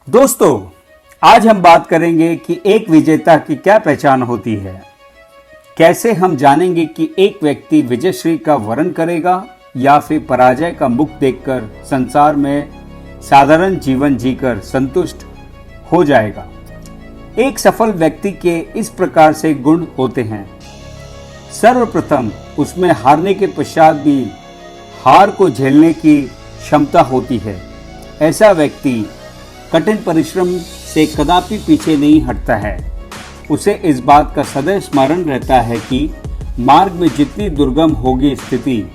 दोस्तों, आज हम बात करेंगे कि एक विजेता की क्या पहचान होती है। कैसे हम जानेंगे कि एक व्यक्ति विजयश्री का वर्ण करेगा या फिर पराजय का मुख देखकर संसार में साधारण जीवन जीकर संतुष्ट हो जाएगा। एक सफल व्यक्ति के इस प्रकार से गुण होते हैं। सर्वप्रथम उसमें हारने के पश्चात भी हार को झेलने की क्षमता होती है। ऐसा व्यक्ति कठिन परिश्रम से कदापि पीछे नहीं हटता है। उसे इस बात का सदैव स्मरण रहता है कि मार्ग में जितनी दुर्गम होगी स्थिति,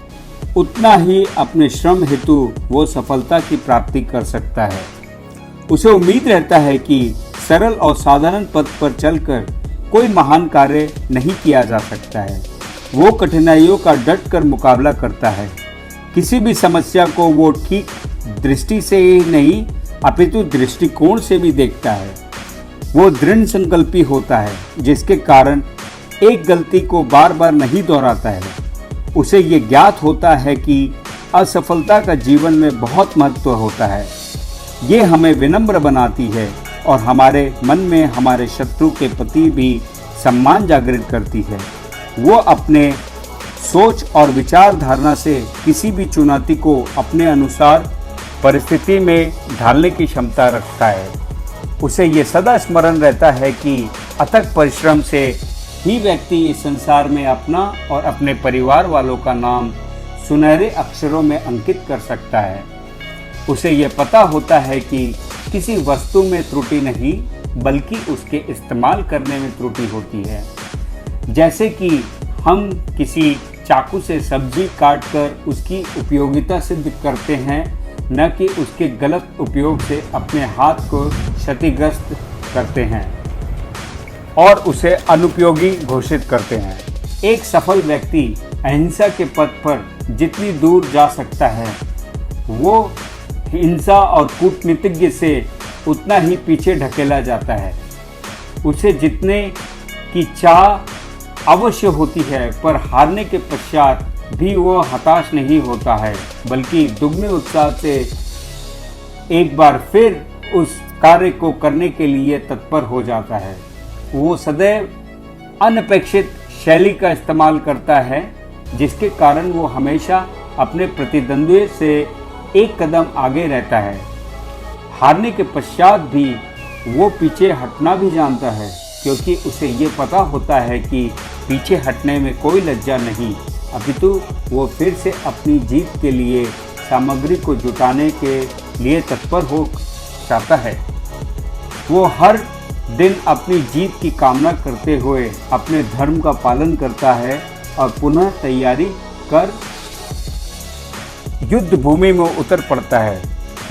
उतना ही अपने श्रम हेतु वो सफलता की प्राप्ति कर सकता है। उसे उम्मीद रहता है कि सरल और साधारण पथ पर चलकर कोई महान कार्य नहीं किया जा सकता है। वो कठिनाइयों का डट कर मुकाबला करता है। किसी भी समस्या को वो ठीक दृष्टि से ही नहीं अपितु दृष्टिकोण से भी देखता है। वो दृढ़ संकल्पी होता है, जिसके कारण एक गलती को बार बार नहीं दोहराता है। उसे ये ज्ञात होता है कि असफलता का जीवन में बहुत महत्व होता है। ये हमें विनम्र बनाती है और हमारे मन में हमारे शत्रु के प्रति भी सम्मान जागृत करती है। वो अपने सोच और विचार धारणा से किसी भी चुनौती को अपने अनुसार परिस्थिति में ढालने की क्षमता रखता है। उसे ये सदा स्मरण रहता है कि अथक परिश्रम से ही व्यक्ति इस संसार में अपना और अपने परिवार वालों का नाम सुनहरे अक्षरों में अंकित कर सकता है। उसे ये पता होता है कि किसी वस्तु में त्रुटि नहीं, बल्कि उसके इस्तेमाल करने में त्रुटि होती है। जैसे कि हम किसी चाकू से सब्जी काटकर उसकी उपयोगिता सिद्ध करते हैं, न कि उसके गलत उपयोग से अपने हाथ को क्षतिग्रस्त करते हैं और उसे अनुपयोगी घोषित करते हैं। एक सफल व्यक्ति अहिंसा के पथ पर जितनी दूर जा सकता है, वो हिंसा और कूटनीतिज्ञ से उतना ही पीछे ढकेला जाता है। उसे जितने की चाह अवश्य होती है, पर हारने के पश्चात भी वो हताश नहीं होता है, बल्कि दुगने उत्साह से एक बार फिर उस कार्य को करने के लिए तत्पर हो जाता है। वो सदैव अनपेक्षित शैली का इस्तेमाल करता है, जिसके कारण वो हमेशा अपने प्रतिद्वंद्वी से एक कदम आगे रहता है। हारने के पश्चात भी वो पीछे हटना भी जानता है, क्योंकि उसे ये पता होता है कि पीछे हटने में कोई लज्जा नहीं, अपितु वो फिर से अपनी जीत के लिए सामग्री को जुटाने के लिए तत्पर हो जाता है। वो हर दिन अपनी जीत की कामना करते हुए अपने धर्म का पालन करता है और पुनः तैयारी कर युद्ध भूमि में उतर पड़ता है।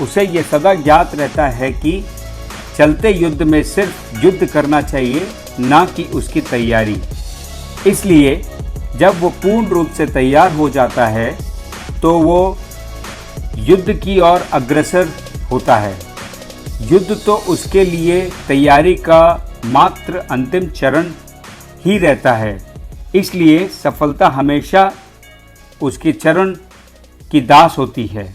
उसे ये सदा ज्ञात रहता है कि चलते युद्ध में सिर्फ युद्ध करना चाहिए, ना कि उसकी तैयारी। इसलिए जब वो पूर्ण रूप से तैयार हो जाता है तो वो युद्ध की ओर अग्रसर होता है। युद्ध तो उसके लिए तैयारी का मात्र अंतिम चरण ही रहता है। इसलिए सफलता हमेशा उसके चरण की दास होती है।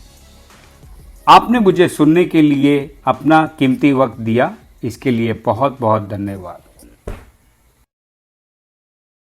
आपने मुझे सुनने के लिए अपना कीमती वक्त दिया, इसके लिए बहुत बहुत धन्यवाद।